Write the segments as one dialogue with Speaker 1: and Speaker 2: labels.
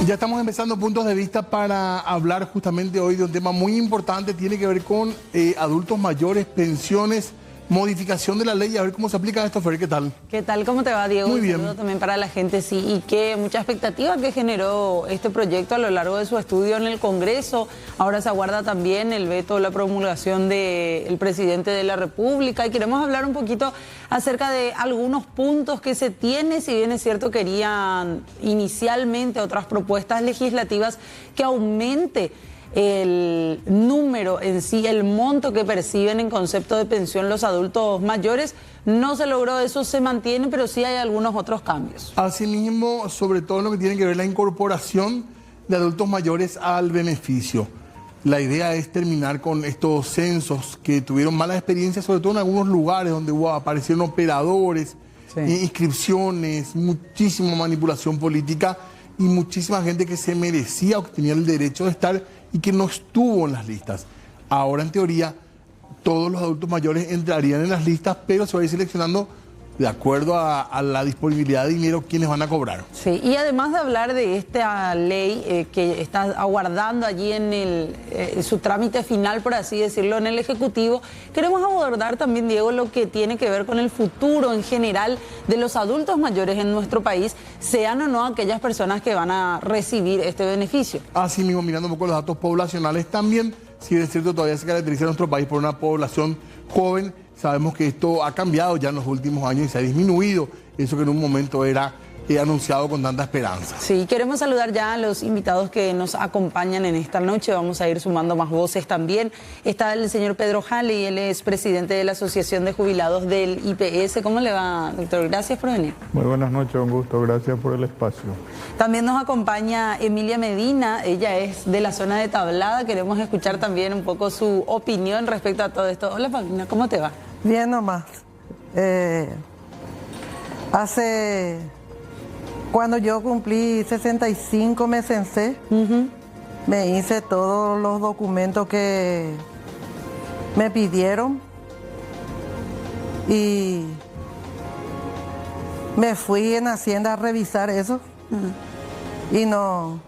Speaker 1: Ya estamos empezando puntos de vista para hablar justamente hoy de un tema muy importante, tiene que ver con adultos mayores, pensiones, modificación de la ley, a ver cómo se aplica esto, Fer, ¿qué tal?
Speaker 2: ¿Qué tal? ¿Cómo te va, Diego?
Speaker 1: Muy bien.
Speaker 2: Un saludo también para la gente, sí, y que mucha expectativa que generó este proyecto a lo largo de su estudio en el Congreso. Ahora se aguarda también el veto, la promulgación del presidente de la República, y queremos hablar un poquito acerca de algunos puntos que se tiene. Si bien es cierto, querían inicialmente otras propuestas legislativas que aumente el número en sí, el monto que perciben en concepto de pensión los adultos mayores. No se logró eso, se mantiene, pero sí hay algunos otros cambios.
Speaker 1: Asimismo, sobre todo en lo que tiene que ver la incorporación de adultos mayores al beneficio. La idea es terminar con estos censos que tuvieron malas experiencias, sobre todo en algunos lugares donde aparecieron operadores, inscripciones, muchísima manipulación política y muchísima gente que se merecía o que tenía el derecho de estar y que no estuvo en las listas. Ahora, en teoría, todos los adultos mayores entrarían en las listas, pero se va a ir seleccionando de acuerdo a la disponibilidad de dinero quienes van a cobrar.
Speaker 2: Sí, y además de hablar de esta ley que está aguardando allí en su trámite final, por así decirlo, en el Ejecutivo, queremos abordar también, Diego, lo que tiene que ver con el futuro en general de los adultos mayores en nuestro país, sean o no aquellas personas que van a recibir este beneficio.
Speaker 1: Así mismo, mirando un poco los datos poblacionales también, si es cierto, todavía se caracteriza nuestro país por una población joven. Sabemos que esto ha cambiado ya en los últimos años y se ha disminuido eso que en un momento era anunciado con tanta esperanza.
Speaker 2: Sí, queremos saludar ya a los invitados que nos acompañan en esta noche. Vamos a ir sumando más voces también. Está el señor Pedro Halley, él es presidente de la Asociación de Jubilados del IPS. ¿Cómo le va, doctor? Gracias por venir.
Speaker 3: Muy buenas noches, un gusto, gracias por el espacio.
Speaker 2: También nos acompaña Emilia Medina, ella es de la zona de Tablada. Queremos escuchar también un poco su opinión respecto a todo esto. Hola, Paulina, ¿cómo te va?
Speaker 4: Bien nomás. Cuando yo cumplí 65 me censé, me hice todos los documentos que me pidieron y me fui en Hacienda a revisar eso y no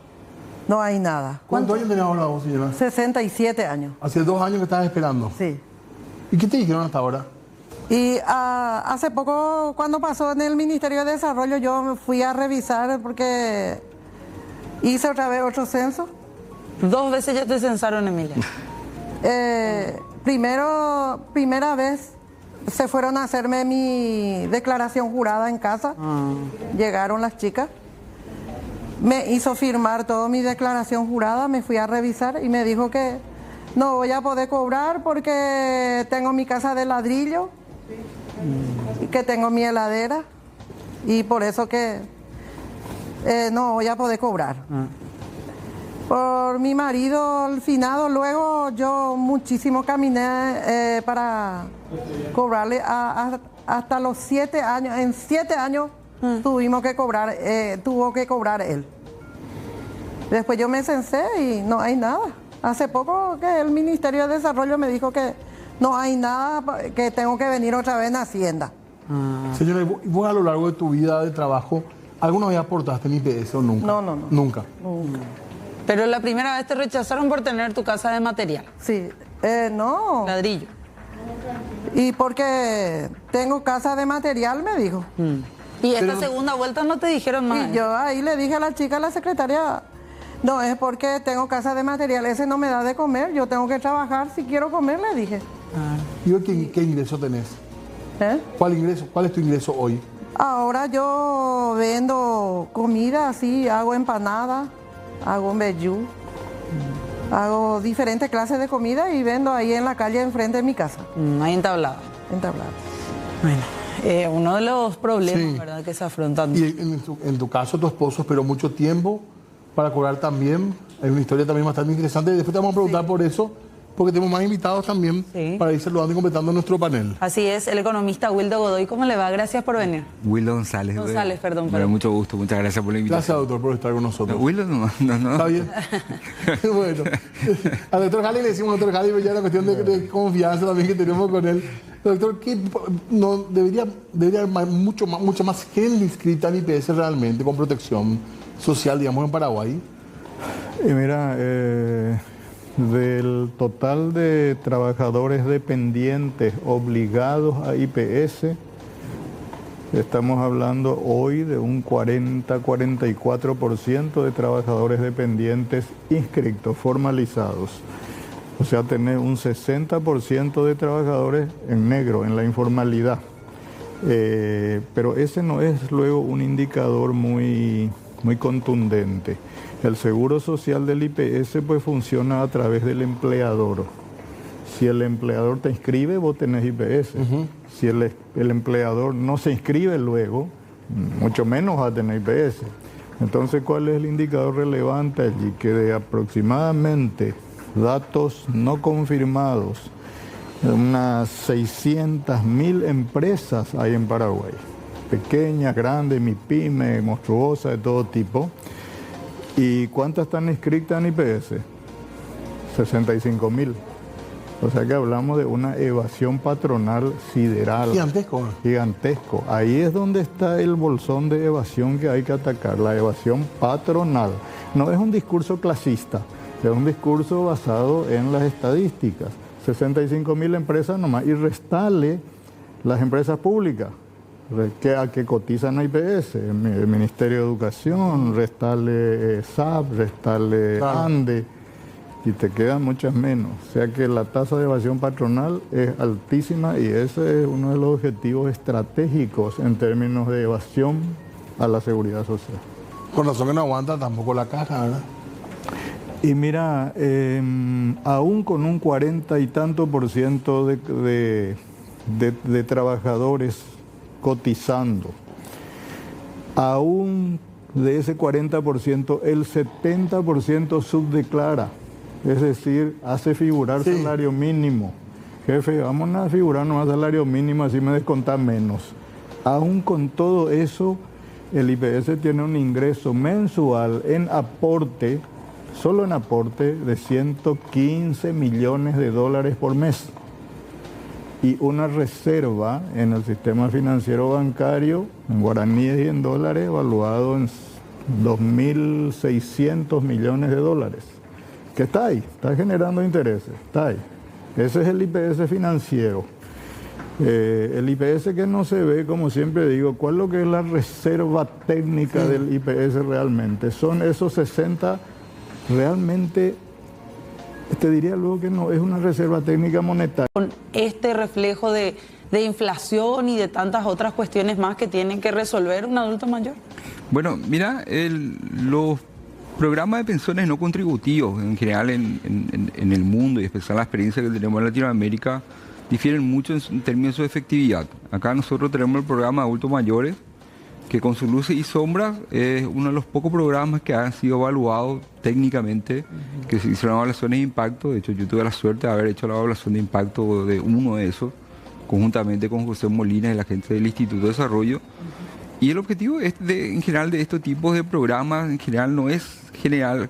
Speaker 4: hay nada.
Speaker 1: ¿Cuántos años tenés ahora vos, señora?
Speaker 4: 67 años.
Speaker 1: Hace 2 años que estabas esperando.
Speaker 4: Sí.
Speaker 1: ¿Y qué te dijeron hasta ahora?
Speaker 4: Y hace poco, cuando pasó en el Ministerio de Desarrollo, yo me fui a revisar porque hice otra vez otro censo.
Speaker 2: 2 veces ya te censaron, Emilia.
Speaker 4: Primera vez se fueron a hacerme mi declaración jurada en casa. Llegaron las chicas. Me hizo firmar toda mi declaración jurada, me fui a revisar y me dijo que no voy a poder cobrar porque tengo mi casa de ladrillo y que tengo mi heladera y por eso que no voy a poder cobrar. Por mi marido, al finado, luego yo muchísimo caminé para cobrarle hasta los 7 años. En 7 años tuvimos que cobrar, tuvo que cobrar él. Después yo me censé y no hay nada. Hace poco que el Ministerio de Desarrollo me dijo que no hay nada, que tengo que venir otra vez en Hacienda.
Speaker 1: Señora, ¿y vos a lo largo de tu vida de trabajo, alguna vez aportaste en IPS o nunca?
Speaker 4: No.
Speaker 1: Nunca.
Speaker 2: Pero la primera vez te rechazaron por tener tu casa de material.
Speaker 4: Sí, no.
Speaker 2: Ladrillo.
Speaker 4: Y porque tengo casa de material, me dijo.
Speaker 2: Y esta segunda vuelta no te dijeron más.
Speaker 4: Y yo ahí le dije a la chica, a la secretaria, no, es porque tengo casa de material, ese no me da de comer, yo tengo que trabajar, si quiero comer, le dije.
Speaker 1: ¿Y hoy qué ingreso tenés? ¿Cuál es tu ingreso hoy?
Speaker 4: Ahora yo vendo comida, así, hago empanadas, hago mbejú, hago diferentes clases de comida y vendo ahí en la calle enfrente de mi casa.
Speaker 2: Ahí en Tablada.
Speaker 4: En Tablada.
Speaker 2: Bueno, uno de los problemas,
Speaker 1: Sí.
Speaker 2: ¿verdad?, que se afrontan.
Speaker 1: Y en tu caso, tu esposo esperó mucho tiempo para cobrar también. Hay una historia también bastante interesante. Después te vamos a preguntar por eso, porque tenemos más invitados también para ir saludando y completando nuestro panel.
Speaker 2: Así es, el economista Wildo Godoy. ¿Cómo le va? Gracias por venir.
Speaker 5: Wildo González.
Speaker 2: González, perdón.
Speaker 5: Bueno, mucho gusto, muchas gracias por la
Speaker 1: Gracias,
Speaker 5: invitación.
Speaker 1: doctor, por estar con nosotros.
Speaker 5: No, Wildo no.
Speaker 1: ¿Está bien? Bueno, al doctor Jali le decimos doctor Jali, pero ya es una cuestión de confianza también que tenemos con él. Doctor, ¿qué no debería haber mucha más gente inscrita en IPS realmente, con protección? social, digamos, en Paraguay?
Speaker 3: Y mira, del total de trabajadores dependientes obligados a IPS, estamos hablando hoy de un 40-44% de trabajadores dependientes inscritos, formalizados. O sea, tener un 60% de trabajadores en negro, en la informalidad. Pero ese no es luego un indicador muy contundente. El seguro social del IPS pues funciona a través del empleador. Si el empleador te inscribe, vos tenés IPS. Si el empleador no se inscribe luego, mucho menos va a tener IPS. Entonces, ¿cuál es el indicador relevante allí? Que de aproximadamente datos no confirmados, unas 600.000 empresas hay en Paraguay. Pequeñas, grandes, MIPYME, monstruosas, de todo tipo. ¿Y cuántas están inscritas en IPS? 65.000. O sea que hablamos de una evasión patronal sideral.
Speaker 1: Gigantesco.
Speaker 3: Gigantesco. Ahí es donde está el bolsón de evasión que hay que atacar, la evasión patronal. No es un discurso clasista, es un discurso basado en las estadísticas. 65.000 empresas nomás, y restale las empresas públicas a que cotizan a IPS, el Ministerio de Educación, restale SAP, restale ANDE, y te quedan muchas menos. O sea que la tasa de evasión patronal es altísima y ese es uno de los objetivos estratégicos en términos de evasión a la seguridad social.
Speaker 1: Con razón que no aguanta tampoco la caja, ¿verdad?
Speaker 3: Y mira, aún con un 40 y tanto por ciento de trabajadores cotizando, aún de ese 40%, el 70% subdeclara, es decir, hace figurar salario mínimo. Jefe, vamos a figurar nomás salario mínimo, así me descontás menos. Aún con todo eso, el IPS tiene un ingreso mensual en aporte, solo en aporte, de 115 millones de dólares por mes. Y una reserva en el sistema financiero bancario, en guaraníes y en dólares, evaluado en 2.600 millones de dólares. Que está ahí, está generando intereses, está ahí. Ese es el IPS financiero. El IPS que no se ve, como siempre digo, ¿cuál es lo que es la reserva técnica del IPS realmente? Son esos 60 realmente. Te diría luego que no es una reserva técnica monetaria.
Speaker 2: Con este reflejo de inflación y de tantas otras cuestiones más que tienen que resolver un adulto mayor.
Speaker 5: Bueno, mira, los programas de pensiones no contributivos en general en el mundo y especialmente la experiencia que tenemos en Latinoamérica difieren mucho en términos de su efectividad. Acá nosotros tenemos el programa de adultos mayores, que con sus luces y sombras es uno de los pocos programas que han sido evaluados técnicamente, que se hicieron evaluaciones de impacto. De hecho, yo tuve la suerte de haber hecho la evaluación de impacto de uno de esos, conjuntamente con José Molina y la gente del Instituto de Desarrollo. Y el objetivo en general de estos tipos de programas, en general no es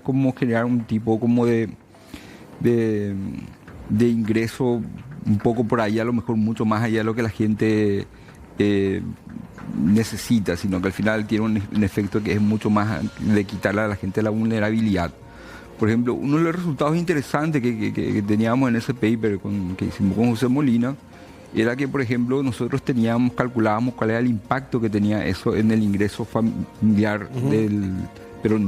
Speaker 5: como generar un tipo como de ingreso un poco por allá, a lo mejor mucho más allá de lo que la gente necesita, sino que al final tiene un efecto que es mucho más de quitarle a la gente la vulnerabilidad. Por ejemplo, uno de los resultados interesantes que teníamos en ese paper que hicimos con José Molina era que, por ejemplo, nosotros calculábamos cuál era el impacto que tenía eso en el ingreso familiar pero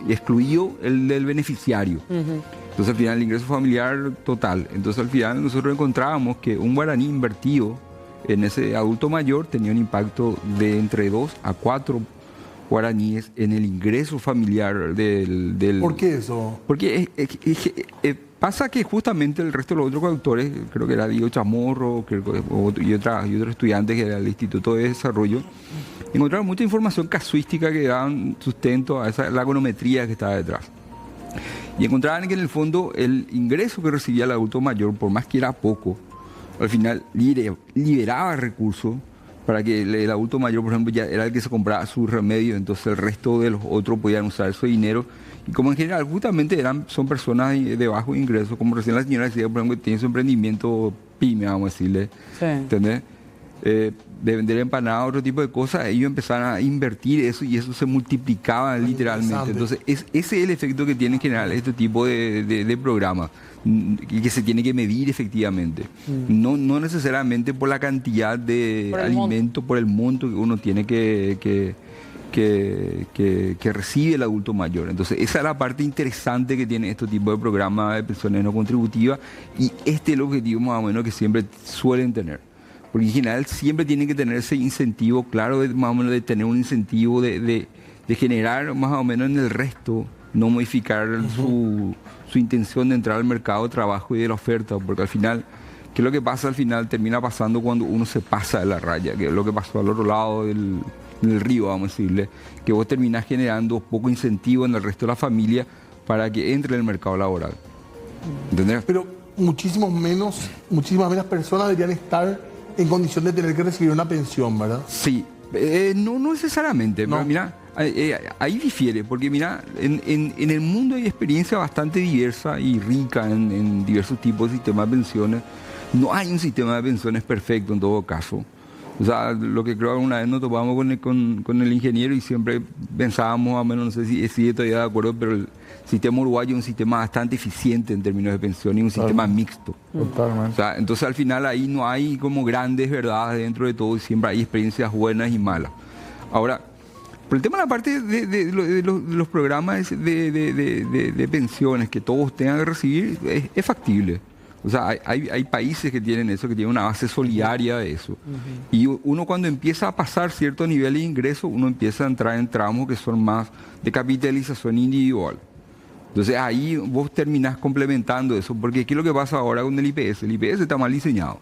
Speaker 5: excluido el del beneficiario. Entonces al final el ingreso familiar total. Entonces al final nosotros encontrábamos que un guaraní invertido en ese adulto mayor tenía un impacto de entre 2 a 4 guaraníes en el ingreso familiar del...
Speaker 1: ¿Por qué eso?
Speaker 5: Porque pasa que justamente el resto de los otros coautores, creo que era Diego Chamorro y otros estudiantes que era del Instituto de Desarrollo, encontraron mucha información casuística que daban sustento a la econometría que estaba detrás. Y encontraban que en el fondo el ingreso que recibía el adulto mayor, por más que era poco, al final liberaba recursos para que el adulto mayor, por ejemplo, ya era el que se compraba su remedio, entonces el resto de los otros podían usar ese dinero. Y como en general justamente son personas de bajo ingreso, como recién la señora decía, por ejemplo, que tiene su emprendimiento pyme, vamos a decirle,
Speaker 2: Sí.
Speaker 5: ¿entendés? de vender empanadas, otro tipo de cosas, ellos empezaron a invertir eso y eso se multiplicaba literalmente. Entonces, ese es el efecto que tiene en general este tipo de programas, y que se tiene que medir efectivamente. No necesariamente por la cantidad de alimento, por el monto que uno tiene que recibe el adulto mayor. Entonces, esa es la parte interesante que tiene este tipo de programas de pensiones no contributivas, y este es el objetivo más o menos que siempre suelen tener. Porque en general siempre tienen que tener ese incentivo, claro, más o menos de tener un incentivo de generar más o menos en el resto, no modificar su intención de entrar al mercado de trabajo y de la oferta, porque al final, ¿qué es lo que pasa? Al final termina pasando cuando uno se pasa de la raya, que es lo que pasó al otro lado del río, vamos a decirle, que vos terminás generando poco incentivo en el resto de la familia para que entre en el mercado laboral. ¿Entendés?
Speaker 1: Pero muchísimas menos personas deberían estar en condición de tener que recibir una pensión, ¿verdad?
Speaker 5: Sí, no necesariamente,
Speaker 1: No.
Speaker 5: pero mira, ahí difiere, porque mira, en el mundo hay experiencia bastante diversa y rica en diversos tipos de sistemas de pensiones. No hay un sistema de pensiones perfecto en todo caso. O sea, lo que creo que alguna vez nos topamos con el ingeniero y siempre pensábamos, más o menos, no sé si sigue todavía de acuerdo, pero el sistema uruguayo es un sistema bastante eficiente en términos de pensión y un sistema mixto.
Speaker 3: Totalmente.
Speaker 5: O sea, entonces al final ahí no hay como grandes verdades dentro de todo y siempre hay experiencias buenas y malas. Ahora, por el tema de la parte de los programas de pensiones que todos tengan que recibir, es factible. O sea, hay países que tienen eso, que tienen una base solidaria de eso. Y uno cuando empieza a pasar cierto nivel de ingreso, uno empieza a entrar en tramos que son más de capitalización individual. Entonces ahí vos terminás complementando eso, porque ¿qué es lo que pasa ahora con el IPS? El IPS está mal diseñado.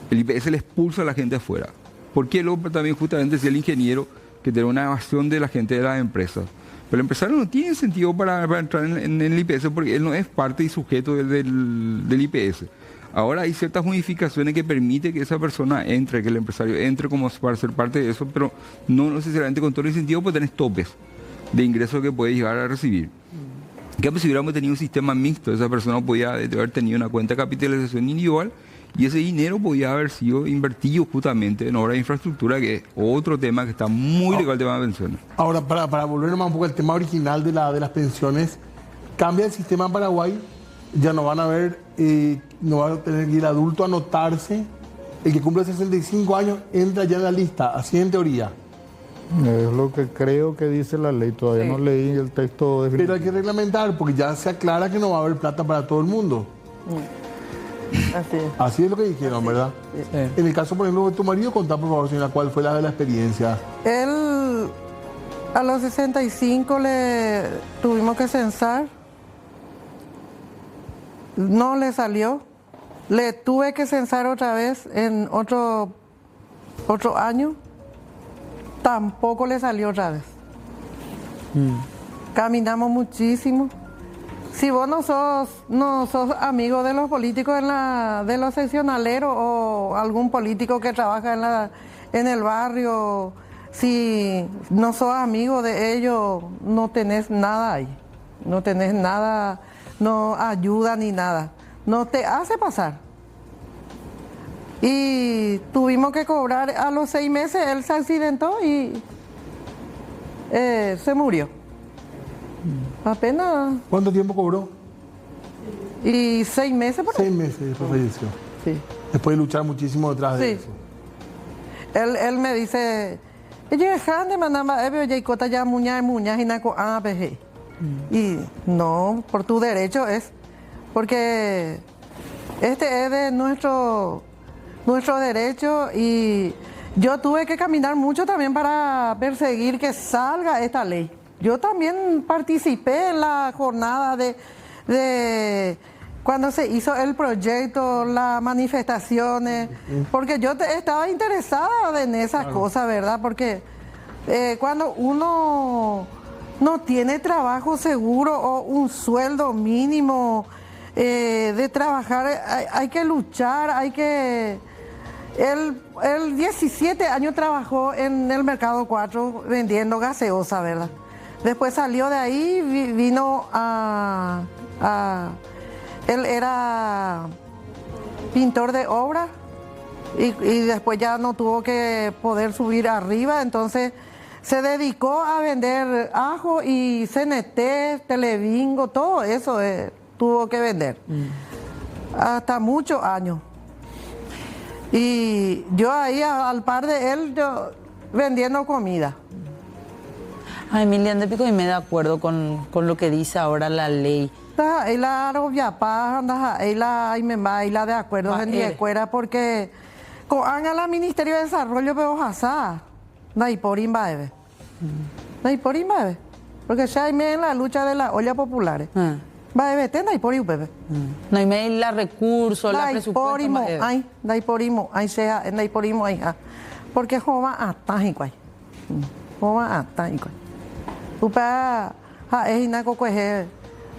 Speaker 5: El IPS le expulsa a la gente afuera. ¿Por qué? Luego también justamente decía el ingeniero que tiene una evasión de la gente de las empresas. Pero el empresario no tiene incentivo para entrar en el IPS porque él no es parte y sujeto del IPS. Ahora hay ciertas modificaciones que permiten que esa persona entre, que el empresario entre como para ser parte de eso, pero no necesariamente con todo el incentivo, pues tenés topes de ingresos que puede llegar a recibir. Que si hubiéramos tenido un sistema mixto, esa persona podía haber tenido una cuenta de capitalización individual y ese dinero podía haber sido invertido justamente en obras de infraestructura, que es otro tema que está muy ligado al tema de pensiones.
Speaker 1: Ahora, para volver más un poco al tema original de las pensiones, cambia el sistema en Paraguay, ya no van a ver, no va a tener que ir adulto a anotarse, el que cumple 65 años entra ya en la lista, así en teoría.
Speaker 3: Es lo que creo que dice la ley, todavía no leí el texto definitivo.
Speaker 1: Pero hay que reglamentar, porque ya se aclara que no va a haber plata para todo el mundo.
Speaker 4: Así es.
Speaker 1: Así es lo que dijeron, ¿verdad? En el caso, por ejemplo, de tu marido, contá por favor, señora, cuál fue la de la experiencia.
Speaker 4: Él a los 65 le tuvimos que censar. No le salió. Le tuve que censar otra vez en otro año. Tampoco le salió otra vez. Caminamos muchísimo. Si vos no sos amigo de los políticos de los seccionaleros o algún político que trabaja en el barrio, si no sos amigo de ellos, no tenés nada ahí. No tenés nada, no ayuda ni nada. No te hace pasar. Y tuvimos que cobrar a los 6 meses, él se accidentó y se murió. Apenas.
Speaker 1: ¿Cuánto tiempo cobró?
Speaker 4: Y 6 meses por ahí.
Speaker 1: 6 meses después falleció.
Speaker 4: Sí.
Speaker 1: Después de luchar muchísimo detrás de
Speaker 4: Sí.
Speaker 1: eso.
Speaker 4: Él me dice, y no, por tu derecho es, porque este es de nuestro derecho y yo tuve que caminar mucho también para perseguir que salga esta ley. Yo también participé en la jornada de cuando se hizo el proyecto, las manifestaciones, porque yo estaba interesada en esas cosas, ¿verdad? Porque cuando uno no tiene trabajo seguro o un sueldo mínimo de trabajar, hay que luchar, hay que... Él 17 años trabajó en el Mercado 4 vendiendo gaseosa, ¿verdad? Después salió de ahí, vino él era pintor de obra y después ya no tuvo que poder subir arriba, entonces se dedicó a vender ajo y CNT, Telebingo, todo eso tuvo que vender. Hasta muchos años. Y yo ahí al par de él, yo vendiendo comida.
Speaker 2: Ay, Emilia de Pico, y me da acuerdo con lo que dice ahora la ley.
Speaker 4: Y la Roviapaz, y la de acuerdo en escuela, porque con la Ministerio de Desarrollo Peojasá, Naiporín Baebe. Naiporín Baebe. Porque ya hay en la lucha de las ollas populares. Baebe, te Naiporín Baebe.
Speaker 2: No hay la recursos, la presupuesto.
Speaker 4: Naiporimo, ahí sea, Naiporimo, ahí. Porque jova hasta igual. Jova hasta igual. Upa, es inaco coger.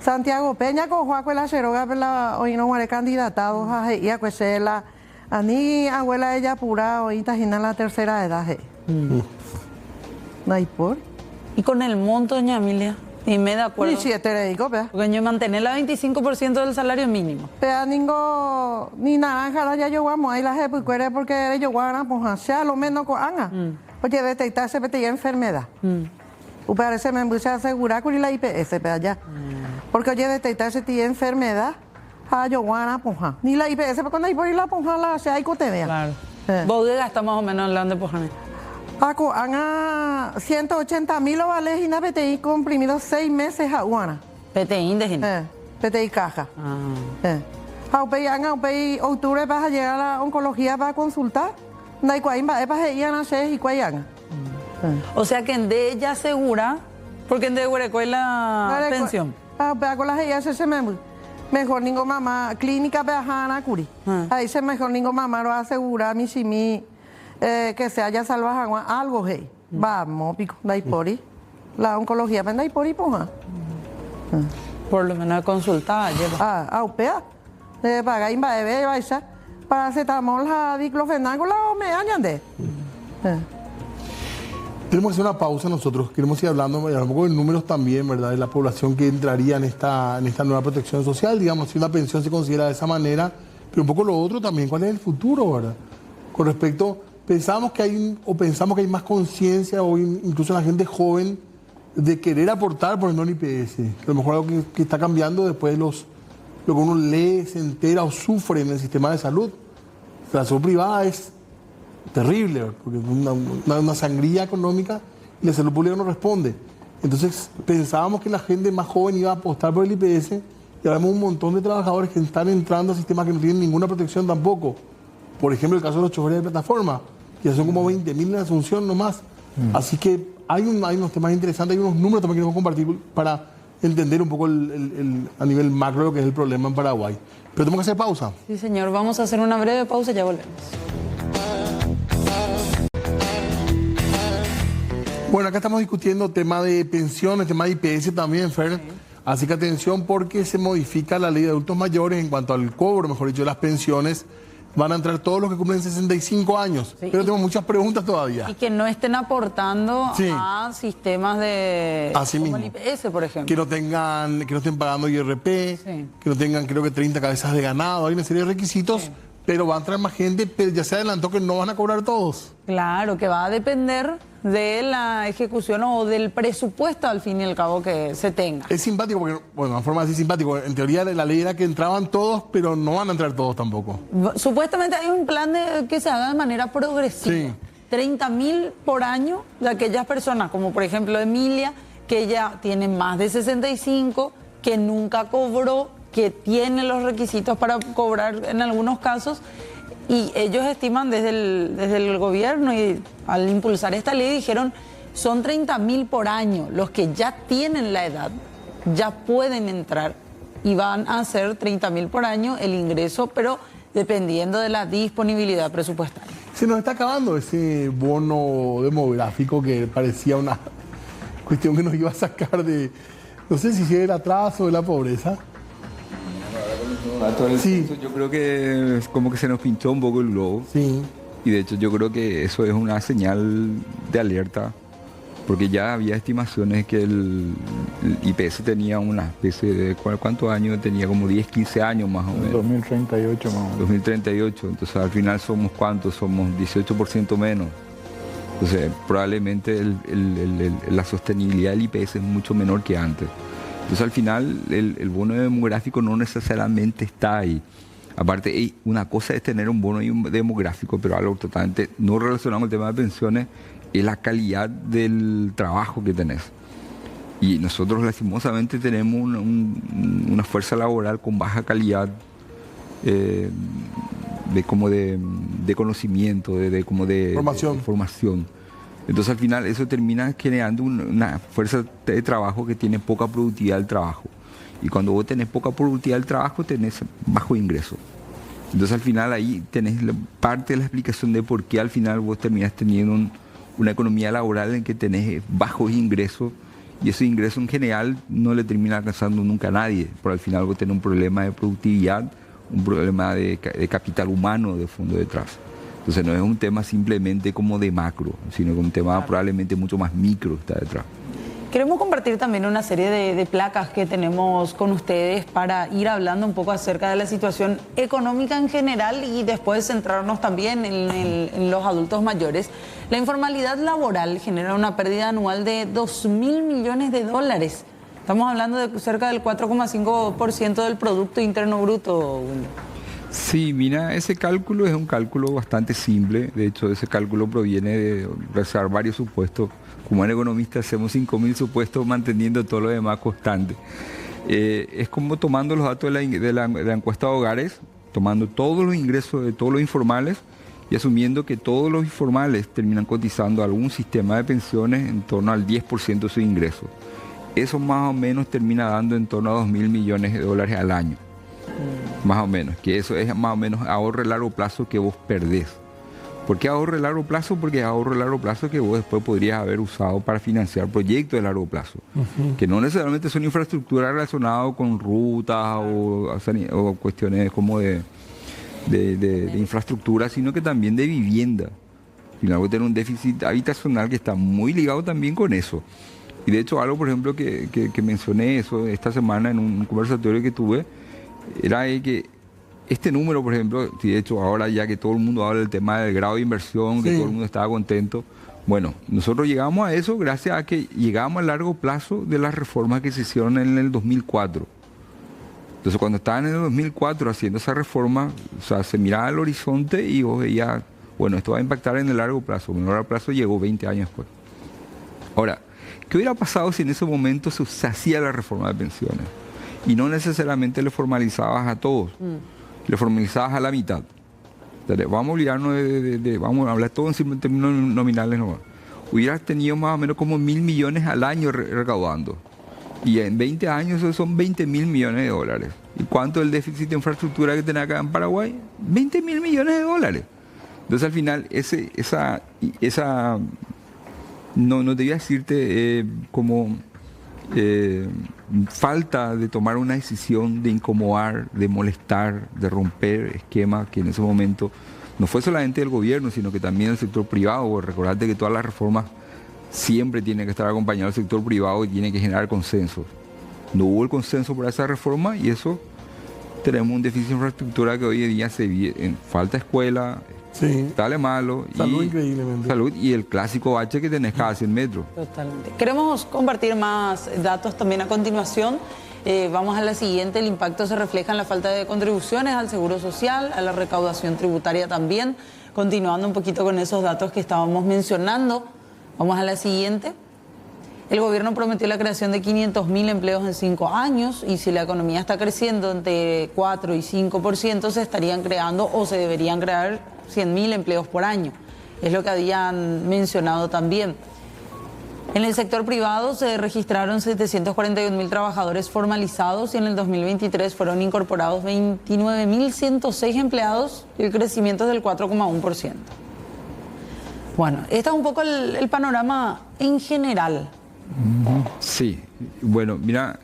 Speaker 4: Santiago Peña con Juaco la Cheroga, hoy no muere candidatado, y a la ani abuela ella pura, hoy tajina la tercera edad. No hay por.
Speaker 2: Y con el monto, doña Emilia, y me da acuerdo.
Speaker 4: Ni siete le digo, pea.
Speaker 2: Porque yo mantener la 25% del salario mínimo.
Speaker 4: Pea ningo, ni naranja la ya yo vamos, ahí la jefe y cuere porque yo guarda, pues sea lo menos con anga. Oye, detectarse pete ya enfermedad. Parece me empieza a asegurar con la IPS, pea allá. Porque oye, detectarse tiene enfermedad, yo guarda, pues ni la IPS, pero cuando hay por ir la ponja la se hay cote.
Speaker 2: Claro. Bodega está más o menos en la donde pojane.
Speaker 4: Paco, han 180.000 lo vale y na PTI comprimido 6 meses a Guana.
Speaker 2: PTI de gente.
Speaker 4: PTI caja. Octubre vas a llegar a la oncología para consultar. No hay cuaimba, es para ir a nacer y cuayanga.
Speaker 2: O sea que en de ella segura, porque en de Huereco es la pensión.
Speaker 4: Con las ella se mejor ningo mamá, clínica peajana curi. Ahí se mejor ningo mamá lo asegura, mi simi. Que se haya salvado algo, hey. Vamos, pico, Naipori. La oncología, ¿ven Naipori, poja?
Speaker 2: Por lo menos consultar, lleva.
Speaker 4: Aupea. Paga imba de beba, esa. Paracetamol, diclofenac, o me añade.
Speaker 1: Tenemos que hacer una pausa nosotros. Queremos ir hablando un poco de números también, ¿verdad? De la población que entraría en esta nueva protección social. Digamos, si una pensión se considera de esa manera. Pero un poco lo otro también, ¿cuál es el futuro, verdad? Con respecto. Pensamos que hay más conciencia hoy, incluso en la gente joven, de querer aportar por el non-IPS. A lo mejor algo que está cambiando después de lo que uno lee, se entera o sufre en el sistema de salud. La salud privada es terrible, porque es una sangría económica y la salud pública no responde. Entonces pensábamos que la gente más joven iba a apostar por el IPS y ahora vemos un montón de trabajadores que están entrando a sistemas que no tienen ninguna protección tampoco. Por ejemplo, el caso de los choferes de plataforma, que son como 20.000 en Asunción nomás. Así que hay unos temas interesantes, hay unos números también que queremos compartir para entender un poco a nivel macro lo que es el problema en Paraguay. Pero tenemos que hacer pausa.
Speaker 2: Sí, señor. Vamos a hacer una breve pausa y ya volvemos.
Speaker 1: Bueno, acá estamos discutiendo tema de pensiones, tema de IPS también, Fer. Sí. Así que atención porque se modifica la ley de adultos mayores en cuanto al cobro, mejor dicho, de las pensiones. Van a entrar todos los que cumplen 65 años. Sí, pero tengo muchas preguntas todavía.
Speaker 2: Y que no estén aportando a sistemas de...
Speaker 1: Así
Speaker 2: como
Speaker 1: mismo.
Speaker 2: el IPS, por ejemplo.
Speaker 1: Que no estén pagando IRP, que no tengan, creo que 30 cabezas de ganado. Hay una serie de requisitos, pero va a entrar más gente, pero ya se adelantó que no van a cobrar todos.
Speaker 2: Claro, que va a depender de la ejecución o del presupuesto al fin y al cabo que se tenga.
Speaker 1: Es simpático porque, bueno, una forma así simpático, en teoría la ley era que entraban todos, pero no van a entrar todos tampoco.
Speaker 2: Supuestamente hay un plan que se haga de manera progresiva. Sí. 30.000 por año de aquellas personas, como por ejemplo Emilia, que ya tiene más de 65, que nunca cobró, que tiene los requisitos para cobrar en algunos casos. Y ellos estiman desde el gobierno y al impulsar esta ley dijeron son 30.000 por año. Los que ya tienen la edad ya pueden entrar y van a ser 30.000 por año el ingreso, pero dependiendo de la disponibilidad presupuestaria.
Speaker 1: Se nos está acabando ese bono demográfico que parecía una cuestión que nos iba a sacar de, no sé si es el atraso o de la pobreza.
Speaker 5: Sí. Yo creo que es como que se nos pinchó un poco el globo.
Speaker 1: Sí.
Speaker 5: Y de hecho yo creo que eso es una señal de alerta porque ya había estimaciones que el IPS tenía una especie de, ¿cuántos años tenía? Como 10, 15 años más o menos.
Speaker 3: 2038 más o menos.
Speaker 5: 2038, entonces al final somos ¿cuántos? Somos 18% menos. Entonces probablemente la sostenibilidad del IPS es mucho menor que antes. Entonces al final el bono demográfico no necesariamente está ahí. Aparte, una cosa es tener un bono demográfico, pero algo totalmente no relacionado con el tema de pensiones es la calidad del trabajo que tenés. Y nosotros lastimosamente tenemos una fuerza laboral con baja calidad de conocimiento, de formación. Entonces al final eso termina generando una fuerza de trabajo que tiene poca productividad del trabajo. Y cuando vos tenés poca productividad del trabajo, tenés bajo ingreso. Entonces al final ahí tenés parte de la explicación de por qué al final vos terminás teniendo una economía laboral en que tenés bajos ingresos, y ese ingreso en general no le termina alcanzando nunca a nadie. Por al final vos tenés un problema de productividad, un problema de capital humano de fondo detrás. Entonces no es un tema simplemente como de macro, sino que un tema probablemente mucho más micro está detrás.
Speaker 2: Queremos compartir también una serie de placas que tenemos con ustedes para ir hablando un poco acerca de la situación económica en general y después centrarnos también en los adultos mayores. La informalidad laboral genera una pérdida anual de 2.000 millones de dólares. Estamos hablando de cerca del 4,5% del Producto Interno Bruto.
Speaker 5: Sí, mira, ese cálculo es un cálculo bastante simple. De hecho, ese cálculo proviene de realizar varios supuestos. Como en economista hacemos 5.000 supuestos manteniendo todo lo demás constante. Es como tomando los datos de la encuesta de hogares, tomando todos los ingresos de todos los informales y asumiendo que todos los informales terminan cotizando a algún sistema de pensiones en torno al 10% de su ingreso. Eso más o menos termina dando en torno a 2.000 millones de dólares al año. Más o menos, que eso es más o menos ahorro a largo plazo que vos perdés. ¿Por qué ahorro a largo plazo? Porque es ahorro a largo plazo que vos después podrías haber usado para financiar proyectos de largo plazo, que no necesariamente son infraestructuras relacionadas con rutas o cuestiones como de infraestructura, sino que también de vivienda. Al final vos tenés un déficit habitacional que está muy ligado también con eso. Y de hecho algo, por ejemplo, que mencioné eso esta semana en un conversatorio que tuve, era que este número, por ejemplo, de hecho ahora ya que todo el mundo habla del tema del grado de inversión, que todo el mundo estaba contento, bueno, nosotros llegamos a eso gracias a que llegamos a largo plazo de las reformas que se hicieron en el 2004. Entonces cuando estaban en el 2004 haciendo esa reforma, o sea, se miraba al horizonte y vos veías, bueno, esto va a impactar en el largo plazo. En el largo plazo llegó 20 años después. Ahora, ¿qué hubiera pasado si en ese momento se hacía la reforma de pensiones? Y no necesariamente le formalizabas a todos, le formalizabas a la mitad. Entonces, vamos a olvidarnos vamos a hablar todo en términos nominales nomás. Hubieras tenido más o menos como 1.000 millones al año recaudando. Y en 20 años eso son 20.000 millones de dólares. ¿Y cuánto es el déficit de infraestructura que tenés acá en Paraguay? 20.000 millones de dólares. Entonces al final esa no debía decirte como falta de tomar una decisión de incomodar, de molestar, de romper esquemas que en ese momento no fue solamente el gobierno, sino que también el sector privado. Recordate que todas las reformas siempre tienen que estar acompañadas del sector privado y tienen que generar consenso. No hubo el consenso por esa reforma y eso tenemos un déficit de infraestructura que hoy en día se vive, falta escuela, dale malo,
Speaker 1: salud increíblemente.
Speaker 5: Salud y el clásico H que tenés cada 100 metros.
Speaker 2: Totalmente. Queremos compartir más datos también a continuación. Vamos a la siguiente. El impacto se refleja en la falta de contribuciones al seguro social, a la recaudación tributaria también. Continuando un poquito con esos datos que estábamos mencionando, vamos a la siguiente. El gobierno prometió la creación de 500.000 empleos en 5 años y si la economía está creciendo entre 4 y 5%, se estarían creando o se deberían crear 100.000 empleos por año. Es lo que habían mencionado también. En el sector privado se registraron 741.000 trabajadores formalizados y en el 2023 fueron incorporados 29.106 empleados y el crecimiento es del 4,1%. Bueno, este es un poco el panorama en general.
Speaker 5: Sí, bueno, mira,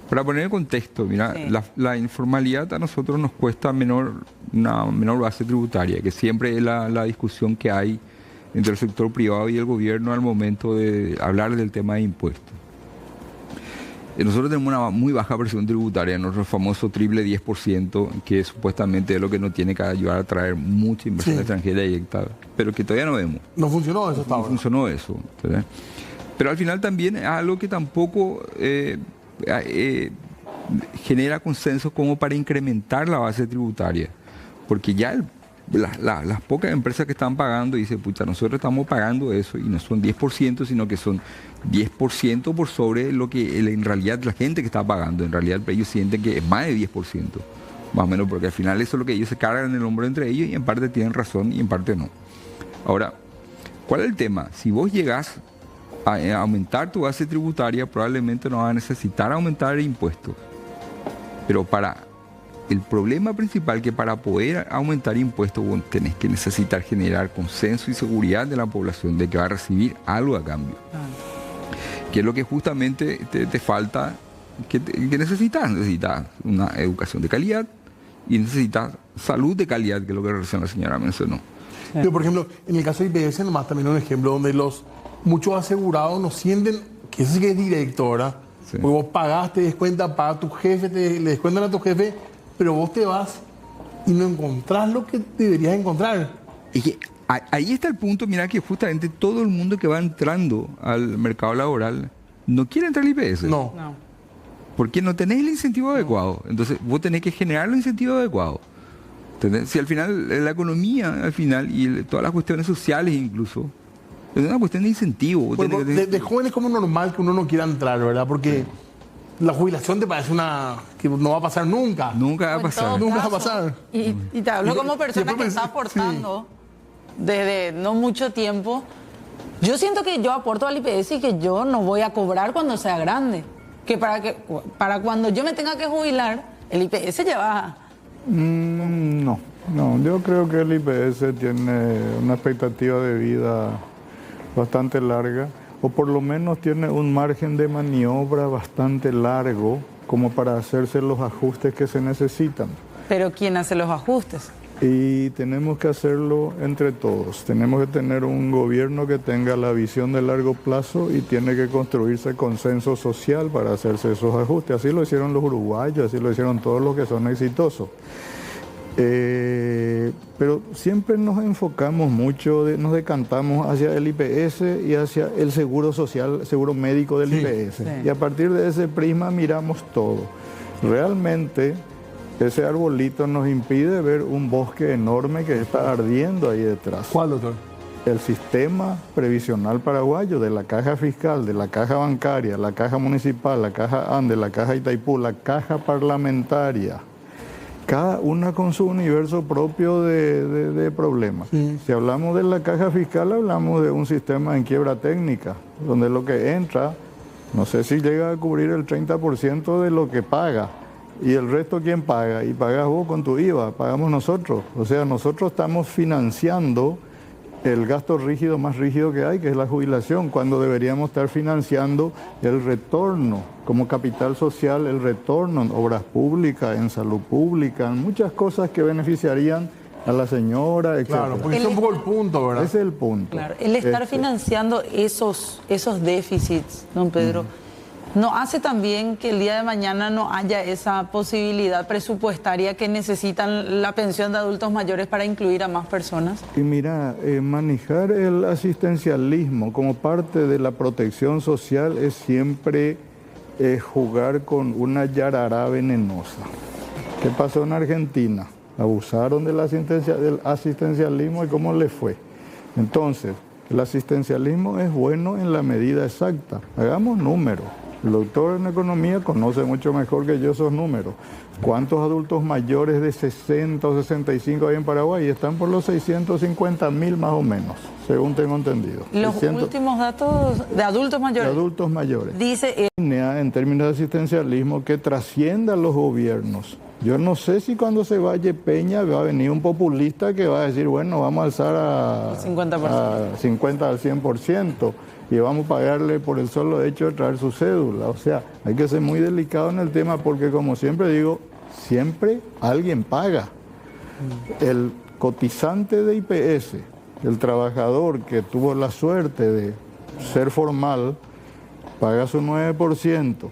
Speaker 5: para poner en contexto, mira, la informalidad a nosotros nos cuesta una menor base tributaria, que siempre es la discusión que hay entre el sector privado y el gobierno al momento de hablar del tema de impuestos. Nosotros tenemos una muy baja presión tributaria, nuestro famoso triple 10%, que supuestamente es lo que nos tiene que ayudar a traer mucha inversión extranjera directa, pero que todavía no vemos.
Speaker 1: No funcionó eso hasta
Speaker 5: No
Speaker 1: ahora.
Speaker 5: funcionó eso, ¿verdad? Pero al final también es algo que tampoco genera consenso como para incrementar la base tributaria, porque ya las pocas empresas que están pagando dicen, pucha, nosotros estamos pagando eso y no son 10%, sino que son 10% por sobre lo que en realidad la gente que está pagando, en realidad ellos sienten que es más de 10%, más o menos, porque al final eso es lo que ellos se cargan en el hombro entre ellos y en parte tienen razón y en parte no. Ahora, ¿cuál es el tema? Si vos llegás a aumentar tu base tributaria, probablemente no vas a necesitar aumentar impuestos, pero el problema principal que para poder aumentar impuestos vos tenés que necesitar generar consenso y seguridad de la población de que va a recibir algo a cambio. Que es lo que justamente te falta, que necesitas. Necesitas una educación de calidad y necesitas salud de calidad, que es lo que recién la señora mencionó.
Speaker 1: Pero, por ejemplo, en el caso de IPS, nomás también un ejemplo donde muchos asegurados no sienten que eso sí que es directo, ¿verdad?
Speaker 5: Sí.
Speaker 1: Porque vos pagaste, descuentas, paga tu jefe, le descuentan a tu jefe, pero vos te vas y no encontrás lo que deberías encontrar.
Speaker 5: Es que ahí está el punto, mira que justamente todo el mundo que va entrando al mercado laboral no quiere entrar al IPS.
Speaker 1: No.
Speaker 5: Porque no tenés el incentivo adecuado. Entonces vos tenés que generar el incentivo adecuado. ¿Entendés? Si al final la economía, al final, y todas las cuestiones sociales incluso, es una cuestión de incentivo. Vos
Speaker 1: Bueno,
Speaker 5: tenés que-
Speaker 1: de joven es como normal que uno no quiera entrar, ¿verdad? Porque la jubilación te parece que no va a pasar nunca.
Speaker 5: Nunca va a
Speaker 2: En
Speaker 5: pasar.
Speaker 2: todo
Speaker 1: Nunca va a
Speaker 2: caso,
Speaker 1: pasar.
Speaker 2: Y te hablo
Speaker 1: Y-
Speaker 2: como
Speaker 1: y
Speaker 2: persona
Speaker 1: después
Speaker 2: que está
Speaker 1: sí.
Speaker 2: aportando desde no mucho tiempo. Yo siento que yo aporto al IPS y que yo no voy a cobrar cuando sea grande. Que para cuando yo me tenga que jubilar, el IPS lleva...
Speaker 3: No, yo creo que el IPS tiene una expectativa de vida bastante larga, o por lo menos tiene un margen de maniobra bastante largo como para hacerse los ajustes que se necesitan.
Speaker 2: Pero ¿quién hace los ajustes?
Speaker 3: Y tenemos que hacerlo entre todos. Tenemos que tener un gobierno que tenga la visión de largo plazo y tiene que construirse consenso social para hacerse esos ajustes. Así lo hicieron los uruguayos, así lo hicieron todos los que son exitosos. Pero siempre nos enfocamos mucho, nos decantamos hacia el IPS y hacia el seguro social, seguro médico del IPS.
Speaker 2: Sí.
Speaker 3: Y a partir de ese prisma miramos todo. Realmente ese arbolito nos impide ver un bosque enorme que está ardiendo ahí detrás.
Speaker 1: ¿Cuál, doctor?
Speaker 3: El sistema previsional paraguayo de la caja fiscal, de la caja bancaria, la caja municipal, la caja ANDE, la caja Itaipú, la caja parlamentaria, cada una con su universo propio de problemas. Si hablamos de la caja fiscal, hablamos de un sistema en quiebra técnica, donde lo que entra, no sé si llega a cubrir el 30% de lo que paga. ¿Y el resto quién paga? Y pagas vos con tu IVA, pagamos nosotros. O sea, nosotros estamos financiando el gasto rígido más rígido que hay, que es la jubilación, cuando deberíamos estar financiando el retorno como capital social, el retorno en obras públicas, en salud pública, en muchas cosas que beneficiarían a la señora, etc.
Speaker 1: Claro, porque ese es un poco el punto, ¿verdad?
Speaker 3: Ese es el punto.
Speaker 2: Claro, el estar financiando esos déficits, don Pedro, ¿no hace también que el día de mañana no haya esa posibilidad presupuestaria que necesitan la pensión de adultos mayores para incluir a más personas?
Speaker 3: Y mira, manejar el asistencialismo como parte de la protección social es siempre jugar con una yarará venenosa. ¿Qué pasó en Argentina? Abusaron del asistencialismo y cómo le fue. Entonces, el asistencialismo es bueno en la medida exacta. Hagamos números. El doctor en economía conoce mucho mejor que yo esos números. ¿Cuántos adultos mayores de 60 o 65 hay en Paraguay? Están por los 650.000 más o menos, según tengo entendido.
Speaker 2: Los
Speaker 3: 600
Speaker 2: últimos datos de adultos
Speaker 3: de
Speaker 2: mayores.
Speaker 3: adultos mayores.
Speaker 2: Dice,
Speaker 3: En términos de asistencialismo que trascienda a los gobiernos. Yo no sé si cuando se vaya Peña va a venir un populista que va a decir, bueno, vamos a alzar a 50 al 100% y vamos a pagarle por el solo hecho de traer su cédula. O sea, hay que ser muy delicado en el tema porque, como siempre digo, siempre alguien paga. El cotizante de IPS el trabajador que tuvo la suerte de ser formal paga su 9%.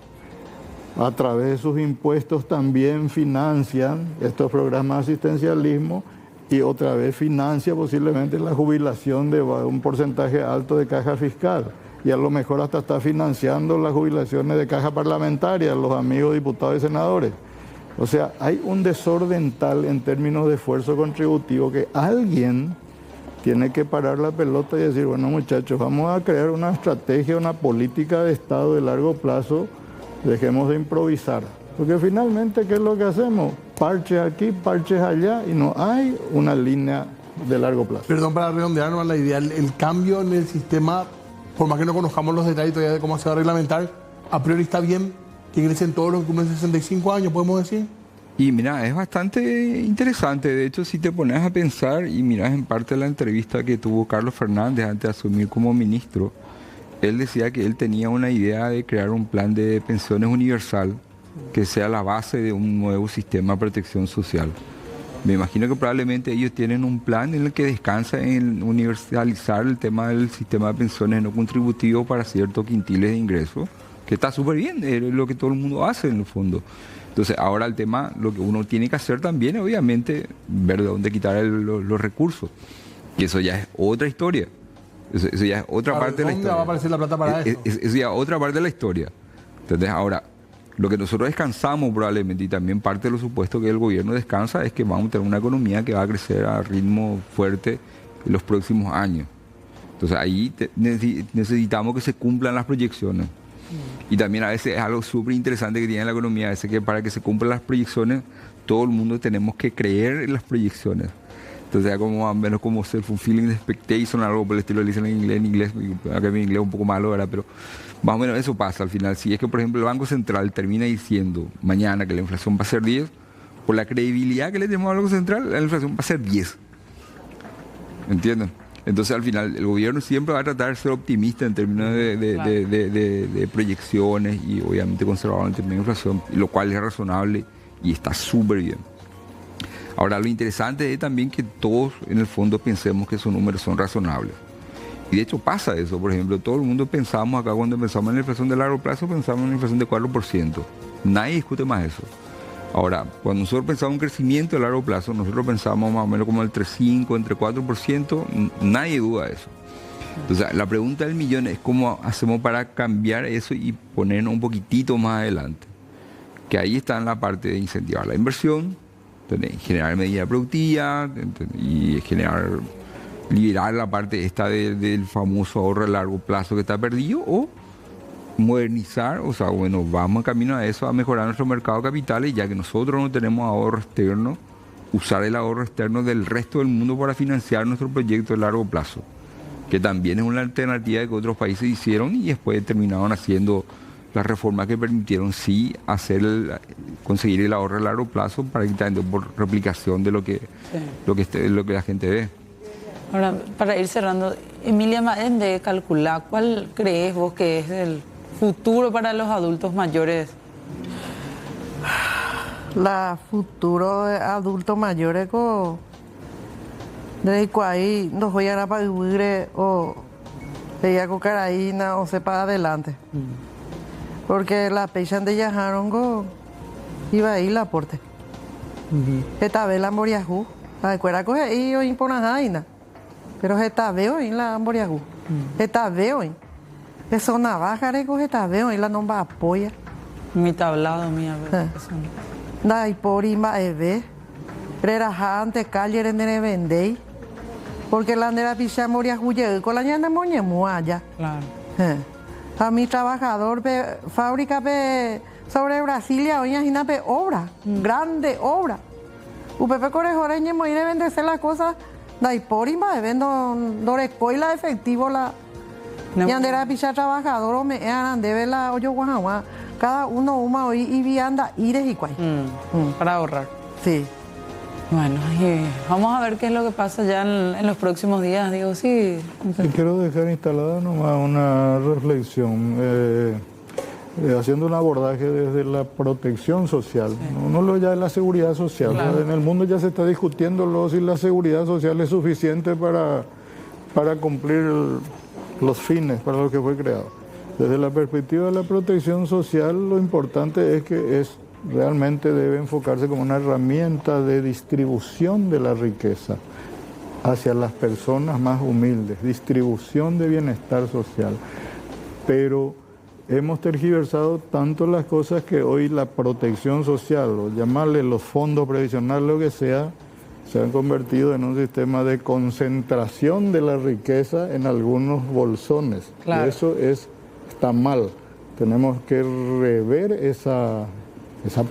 Speaker 3: A través de sus impuestos también financian estos programas de asistencialismo y otra vez financia posiblemente la jubilación de un porcentaje alto de caja fiscal. Y a lo mejor hasta está financiando las jubilaciones de caja parlamentaria, los amigos diputados y senadores. O sea, hay un desorden tal en términos de esfuerzo contributivo que alguien tiene que parar la pelota y decir, bueno muchachos, vamos a crear una estrategia, una política de Estado de largo plazo, dejemos de improvisar. Porque finalmente, ¿qué es lo que hacemos? Parches aquí, parches allá y no hay una línea de largo plazo.
Speaker 1: Perdón, para redondearnos la idea, el cambio en el sistema, por más que no conozcamos los detalles todavía de cómo se va a reglamentar, a priori está bien que ingresen todos los que cumplen 65 años, podemos decir.
Speaker 5: Y mira, es bastante interesante. De hecho, si te pones a pensar y miras en parte de la entrevista que tuvo Carlos Fernández antes de asumir como ministro, él decía que él tenía una idea de crear un plan de pensiones universal que sea la base de un nuevo sistema de protección social. Me imagino que probablemente ellos tienen un plan en el que descansa en universalizar el tema del sistema de pensiones no contributivo para ciertos quintiles de ingresos, que está súper bien, es lo que todo el mundo hace en el fondo. Entonces, ahora el tema, lo que uno tiene que hacer también, obviamente, ver de dónde quitar los recursos. Y eso ya es otra historia. Eso ya es otra parte de la historia.
Speaker 1: ¿Dónde va a aparecer la plata para eso?
Speaker 5: Eso ya es otra parte de la historia. Entonces, ahora, lo que nosotros descansamos probablemente, y también parte de los supuestos que el gobierno descansa, es que vamos a tener una economía que va a crecer a ritmo fuerte en los próximos años. Entonces, ahí necesitamos que se cumplan las proyecciones. Y también a veces es algo súper interesante que tiene la economía, a veces que para que se cumplan las proyecciones, todo el mundo tenemos que creer en las proyecciones. Entonces ya como más o menos como self-fulfilling expectation, algo por el estilo, le dicen en inglés, acá mi inglés es un poco malo, ¿verdad? Pero más o menos eso pasa al final. Si es que, por ejemplo, el Banco Central termina diciendo mañana que la inflación va a ser 10, por la credibilidad que le tenemos al Banco Central, la inflación va a ser 10. ¿Entienden? Entonces, al final, el gobierno siempre va a tratar de ser optimista en términos de proyecciones y, obviamente, conservador en términos de inflación, lo cual es razonable y está súper bien. Ahora, lo interesante es también que todos, en el fondo, pensemos que esos números son razonables. Y, de hecho, pasa eso. Por ejemplo, todo el mundo pensamos acá, cuando pensamos en la inflación de largo plazo, pensamos en una inflación de 4%. Nadie discute más eso. Ahora, cuando nosotros pensamos en crecimiento a largo plazo, nosotros pensamos más o menos como entre 5, entre 4%, nadie duda de eso. Entonces, la pregunta del millón es cómo hacemos para cambiar eso y ponernos un poquitito más adelante. Que ahí está en la parte de incentivar la inversión, generar medidas productivas y liberar la parte esta del famoso ahorro a largo plazo que está perdido, o modernizar, o sea, bueno, vamos en camino a eso, a mejorar nuestro mercado de capitales, ya que nosotros no tenemos ahorro externo, usar el ahorro externo del resto del mundo para financiar nuestro proyecto de largo plazo, que también es una alternativa que otros países hicieron y después terminaron haciendo las reformas que permitieron sí conseguir el ahorro a largo plazo para quitar por replicación de lo que la gente ve.
Speaker 2: Ahora, para ir cerrando, Emilia Maén, de calcular, ¿cuál crees vos que es el futuro para los adultos mayores?
Speaker 4: La futuro de adultos mayores de ahí no voy a para vivir o ella cocaína o sepa adelante. Porque la pecha de Yajarongo iba a ir la aporte. Esta vez la Moriajú, la escuela coge y yo impona jaina. Pero esta veo en la Moriajú. Esta veo en. Eso navaja recoge esta veo en la nomba apoya.
Speaker 2: Mi tablado, mía, ¿verdad?
Speaker 4: Da y por ima eve. Relajante calle en vendei. Porque la nera picha Moriajú llega con la ñana moñemu allá.
Speaker 2: Claro.
Speaker 4: A mi trabajador fábrica sobre Brasilia hoy imagina obra, grande obra. Upepe corejoreñe mo ir a venderse las cosas. Dai por ima vendo dorecoila efectivo la yandera picha trabajador o me debe la oyo guajagua. Cada uno uma hoy y vianda ires y cuay.
Speaker 2: Para ahorrar.
Speaker 4: Sí.
Speaker 2: Bueno, y vamos a ver qué es lo que pasa ya en los próximos días, digo, sí.
Speaker 3: Y quiero dejar instalada nomás una reflexión, haciendo un abordaje desde la protección social, sí. No lo ya de la seguridad social. Claro. En el mundo ya se está discutiendo si la seguridad social es suficiente para para cumplir los fines para los que fue creado. Desde la perspectiva de la protección social, lo importante es que realmente debe enfocarse como una herramienta de distribución de la riqueza hacia las personas más humildes, distribución de bienestar social. Pero hemos tergiversado tanto las cosas que hoy la protección social, o llamarle los fondos previsionales, lo que sea, se han convertido en un sistema de concentración de la riqueza en algunos bolsones.
Speaker 2: Claro.
Speaker 3: Y eso está mal. Tenemos que rever esa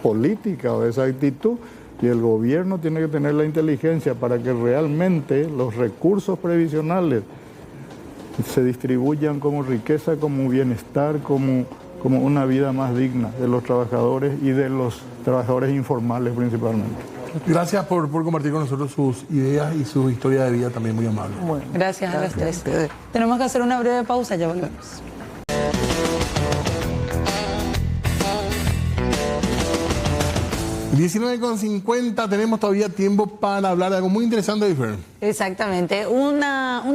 Speaker 3: política o esa actitud, y el gobierno tiene que tener la inteligencia para que realmente los recursos previsionales se distribuyan como riqueza, como bienestar, como una vida más digna de los trabajadores y de los trabajadores informales principalmente.
Speaker 1: Gracias por compartir con nosotros sus ideas y su historia de vida también, muy amable.
Speaker 4: Bueno,
Speaker 2: Gracias a los tres.
Speaker 4: ustedes.
Speaker 2: Tenemos que hacer una breve pausa, ya volvemos.
Speaker 1: 19:50, tenemos todavía tiempo para hablar de algo muy interesante, Fer.
Speaker 2: Exactamente. Un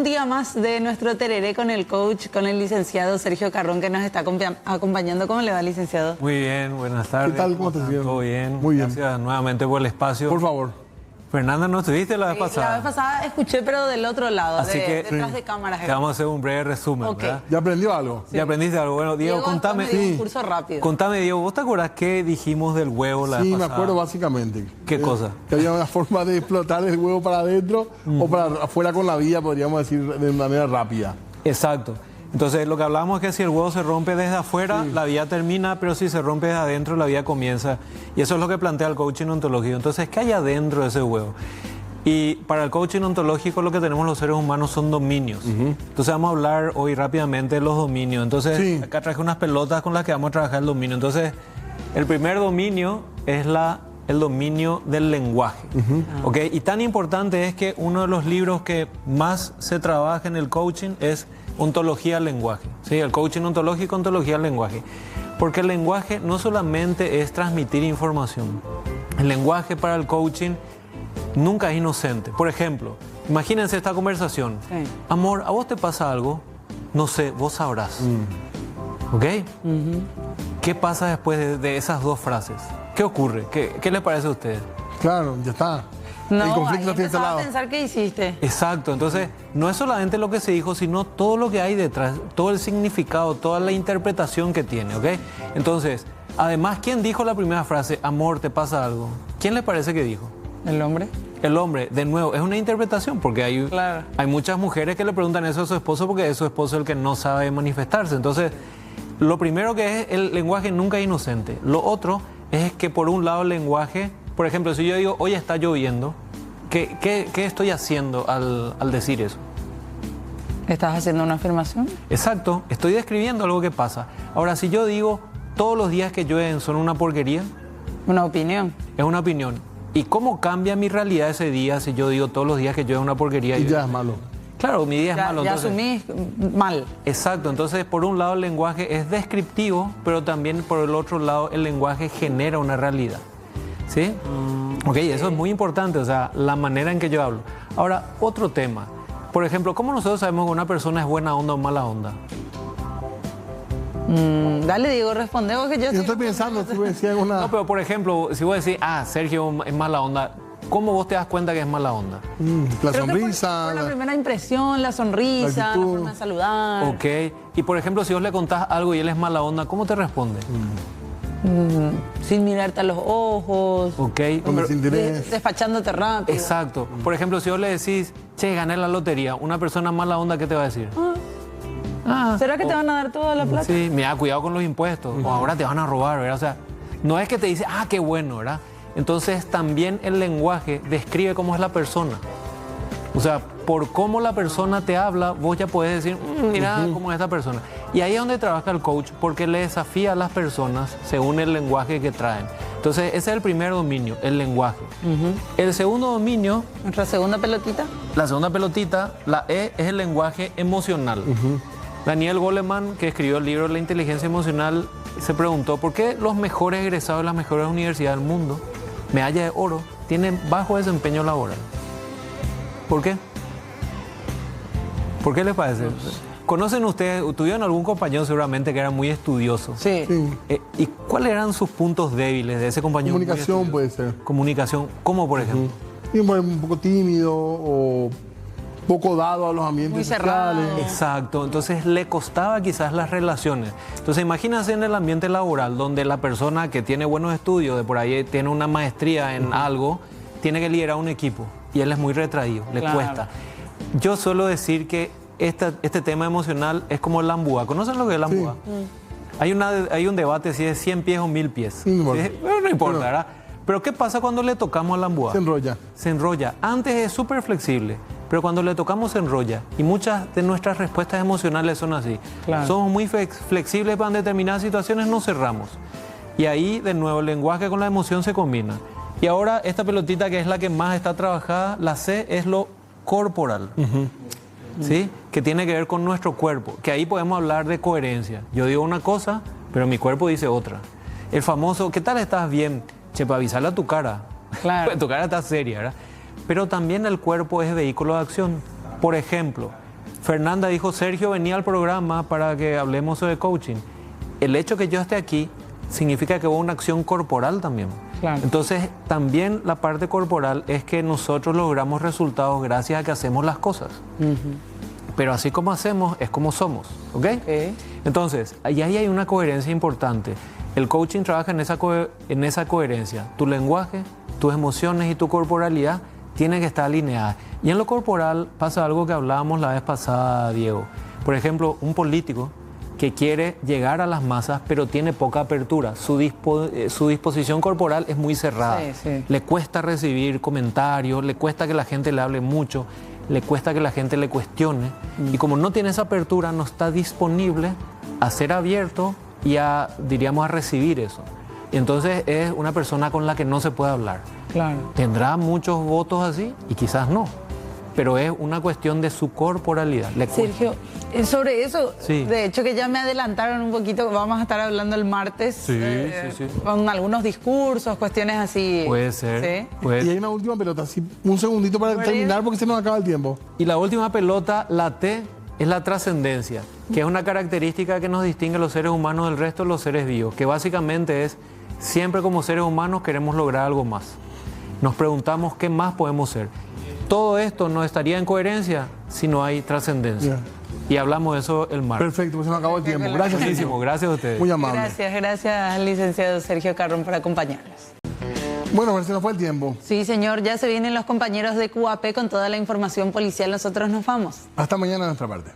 Speaker 2: día más de nuestro tereré con el coach, con el licenciado Sergio Carrón, que nos está acompañando. ¿Cómo le va, licenciado?
Speaker 6: Muy bien, buenas tardes.
Speaker 1: ¿Qué tal? ¿Cómo te sientes?
Speaker 6: Todo bien.
Speaker 1: Muy bien.
Speaker 6: Gracias nuevamente por el espacio.
Speaker 1: Por favor.
Speaker 6: Fernanda, ¿no estuviste la vez
Speaker 2: La
Speaker 6: pasada?
Speaker 2: vez pasada escuché, pero del otro lado,
Speaker 6: Así que
Speaker 2: detrás de cámaras.
Speaker 6: te vamos a hacer un breve resumen,
Speaker 2: Ok.
Speaker 6: ¿verdad?
Speaker 1: ¿Ya aprendió algo?
Speaker 6: ¿Ya aprendiste algo? Bueno, Diego, contame.
Speaker 2: después me dio un curso rápido.
Speaker 6: Contame, Diego, ¿vos te acuerdas qué dijimos del huevo la vez
Speaker 1: Sí, me
Speaker 6: pasada?
Speaker 1: acuerdo básicamente.
Speaker 6: ¿Qué cosa?
Speaker 1: Que había una forma de explotar el huevo para adentro o para afuera con la vía, podríamos decir de manera rápida.
Speaker 6: Exacto. Entonces, lo que hablamos es que si el huevo se rompe desde afuera, la vía termina, pero si se rompe desde adentro, la vía comienza. Y eso es lo que plantea el coaching ontológico. Entonces, ¿qué hay adentro de ese huevo? Y para el coaching ontológico lo que tenemos los seres humanos son dominios. Entonces vamos a hablar hoy rápidamente de los dominios. Entonces
Speaker 1: Sí.
Speaker 6: acá traje unas pelotas con las que vamos a trabajar el dominio. Entonces el primer dominio es el dominio del lenguaje. ¿Ok? Y tan importante es que uno de los libros que más se trabaja en el coaching es Ontología del lenguaje. ¿Sí? El coaching ontológico, ontología del lenguaje. Porque el lenguaje no solamente es transmitir información. El lenguaje para el coaching nunca es inocente. Por ejemplo, imagínense esta conversación.
Speaker 2: Sí.
Speaker 6: Amor, ¿a vos te pasa algo? No sé, vos sabrás. ¿Ok? ¿Qué pasa después de esas dos frases? ¿Qué ocurre? ¿Qué les parece a ustedes?
Speaker 1: Claro, ya está.
Speaker 2: No,
Speaker 1: el conflicto
Speaker 2: ahí
Speaker 1: está
Speaker 2: empezaba
Speaker 1: instalado.
Speaker 2: a pensar qué hiciste.
Speaker 6: Exacto, entonces no es solamente lo que se dijo, sino todo lo que hay detrás, todo el significado, toda la interpretación que tiene, ¿ok? Entonces, además, ¿quién dijo la primera frase? Amor, ¿te pasa algo? ¿Quién les parece que dijo?
Speaker 2: ¿El hombre?
Speaker 6: El hombre, de nuevo, es una interpretación, porque hay muchas mujeres que le preguntan eso a su esposo porque es su esposo el que no sabe manifestarse. Entonces, lo primero que es, el lenguaje nunca es inocente. Lo otro es que por un lado el lenguaje, por ejemplo, si yo digo, hoy está lloviendo, ¿qué estoy haciendo al decir eso?
Speaker 2: ¿Estás haciendo una afirmación?
Speaker 6: Exacto, estoy describiendo algo que pasa. Ahora, si yo digo, todos los días que llueven son una porquería,
Speaker 2: Una opinión.
Speaker 6: es una opinión. ¿Y cómo cambia mi realidad ese día si yo digo todos los días que llueve una porquería?
Speaker 1: Y ya es malo.
Speaker 6: Claro, mi día es malo.
Speaker 2: Ya
Speaker 6: Entonces,
Speaker 2: asumís mal.
Speaker 6: exacto, entonces por un lado el lenguaje es descriptivo, pero también por el otro lado el lenguaje genera una realidad. ¿Sí? Ok, eso es muy importante, o sea, la manera en que yo hablo. Ahora, otro tema. Por ejemplo, ¿cómo nosotros sabemos que una persona es buena onda o mala onda?
Speaker 2: Dale, Diego, responde vos que yo
Speaker 1: Yo estoy pensando, tú decías una...
Speaker 6: No, pero por ejemplo, si vos decís, Sergio es mala onda, ¿cómo vos te das cuenta que es mala onda?
Speaker 1: La
Speaker 2: Creo que
Speaker 1: sonrisa.
Speaker 2: por la primera impresión, la sonrisa,
Speaker 1: la
Speaker 2: la
Speaker 1: actitud.
Speaker 2: forma de saludar.
Speaker 6: Ok, y por ejemplo, si vos le contás algo y él es mala onda, ¿cómo te responde?
Speaker 2: Sin mirarte a los ojos.
Speaker 6: Ok,
Speaker 1: Con
Speaker 6: pero-
Speaker 1: desinterés.
Speaker 2: Despachándote rápido.
Speaker 6: exacto. Por ejemplo, si vos le decís, che, gané la lotería, una persona mala onda, ¿qué te va a decir?
Speaker 2: ¿Será que te van a dar toda la plata?
Speaker 6: Sí, mira, cuidado con los impuestos, o ahora te van a robar, ¿verdad? O sea, no es que te dice, qué bueno, ¿verdad? Entonces también el lenguaje describe cómo es la persona. O sea, por cómo la persona te habla, vos ya puedes decir, mira cómo es esta persona. Y ahí es donde trabaja el coach, porque le desafía a las personas según el lenguaje que traen. Entonces, ese es el primer dominio, el lenguaje. El segundo dominio,
Speaker 2: Nuestra segunda pelotita.
Speaker 6: la segunda pelotita, la E, es el lenguaje emocional. Daniel Goleman, que escribió el libro La inteligencia emocional, se preguntó por qué los mejores egresados de las mejores universidades del mundo, medalla de oro, tienen bajo desempeño laboral. ¿Por qué? ¿Por qué les parece? ¿Conocen ustedes, tuvieron algún compañero seguramente que era muy estudioso?
Speaker 2: Sí.
Speaker 1: Sí.
Speaker 6: ¿Y cuáles eran sus puntos débiles de ese compañero? muy
Speaker 1: Comunicación
Speaker 6: estudioso?
Speaker 1: puede ser.
Speaker 6: Comunicación, ¿cómo por ejemplo?
Speaker 1: Y un poco tímido o poco dado a los ambientes
Speaker 2: Muy cerrado.
Speaker 1: sociales.
Speaker 6: Exacto, entonces le costaba quizás las relaciones. Entonces imagínense en el ambiente laboral donde la persona que tiene buenos estudios, de por ahí tiene una maestría en algo, tiene que liderar un equipo y él es muy retraído, le
Speaker 2: Claro.
Speaker 6: cuesta. Yo suelo decir que este tema emocional es como el ambúa. ¿Conocen lo que es el ambúa? Hay un debate si es 100 pies o 1000 pies.
Speaker 1: No importa.
Speaker 6: ¿Sí? Bueno, no importa, ¿verdad? Pero ¿qué pasa cuando le tocamos al ambúa?
Speaker 1: Se enrolla.
Speaker 6: Se enrolla. Antes es súper flexible, pero cuando le tocamos se enrolla. Y muchas de nuestras respuestas emocionales son así.
Speaker 2: Claro.
Speaker 6: Somos muy flexibles para en determinadas situaciones, nos cerramos. Y ahí, de nuevo, el lenguaje con la emoción se combina. Y ahora esta pelotita que es la que más está trabajada, la C, es lo corporal. ¿Sí? Que tiene que ver con nuestro cuerpo. Que ahí podemos hablar de coherencia. Yo digo una cosa, pero mi cuerpo dice otra. El famoso, ¿qué tal estás bien? Che, para avisarle a tu cara.
Speaker 2: Claro.
Speaker 6: Tu cara está seria, ¿verdad? Pero también el cuerpo es vehículo de acción. Por ejemplo, Fernanda dijo, Sergio venía al programa para que hablemos sobre coaching. El hecho que yo esté aquí significa que hubo una acción corporal también.
Speaker 2: Claro.
Speaker 6: Entonces, también la parte corporal es que nosotros logramos resultados gracias a que hacemos las cosas. Pero así como hacemos, es como somos, ¿ok?
Speaker 2: Ok.
Speaker 6: Entonces, ahí hay una coherencia importante. El coaching trabaja en esa coherencia. Tu lenguaje, tus emociones y tu corporalidad tienen que estar alineadas. Y en lo corporal pasa algo que hablábamos la vez pasada, Diego. Por ejemplo, un político que quiere llegar a las masas, pero tiene poca apertura. Su disposición corporal es muy cerrada.
Speaker 2: Sí, sí.
Speaker 6: Le cuesta recibir comentarios, le cuesta que la gente le hable mucho, le cuesta que la gente le cuestione. Y como no tiene esa apertura, no está disponible a ser abierto y diríamos, a recibir eso. Y entonces es una persona con la que no se puede hablar.
Speaker 2: Claro.
Speaker 6: Tendrá muchos votos así y quizás no. Pero es una cuestión de su corporalidad. Le cuesta.
Speaker 2: Sergio, sobre eso,
Speaker 6: Sí.
Speaker 2: de hecho que ya me adelantaron un poquito, vamos a estar hablando el martes
Speaker 6: Sí, sí.
Speaker 2: con algunos discursos, cuestiones así.
Speaker 6: Puede ser.
Speaker 2: ¿Sí?
Speaker 6: puede-
Speaker 1: Y hay una última pelota, así, un segundito para terminar porque se nos acaba el tiempo.
Speaker 6: Y la última pelota, la T, es la trascendencia, que es una característica que nos distingue a los seres humanos del resto de los seres vivos, que básicamente es, siempre como seres humanos queremos lograr algo más. Nos preguntamos qué más podemos ser. Todo esto no estaría en coherencia si no hay trascendencia. Y hablamos de eso el martes.
Speaker 1: Perfecto, pues se nos acabó el tiempo. Gracias,
Speaker 6: Buenísimo,
Speaker 1: Sergio.
Speaker 6: gracias a ustedes.
Speaker 1: Muy amable.
Speaker 2: Gracias, licenciado Sergio Carrón, por acompañarnos.
Speaker 1: Bueno, se nos fue el tiempo.
Speaker 2: Sí, señor, ya se vienen los compañeros de QAP con toda la información policial. Nosotros nos vamos.
Speaker 1: Hasta mañana de nuestra parte.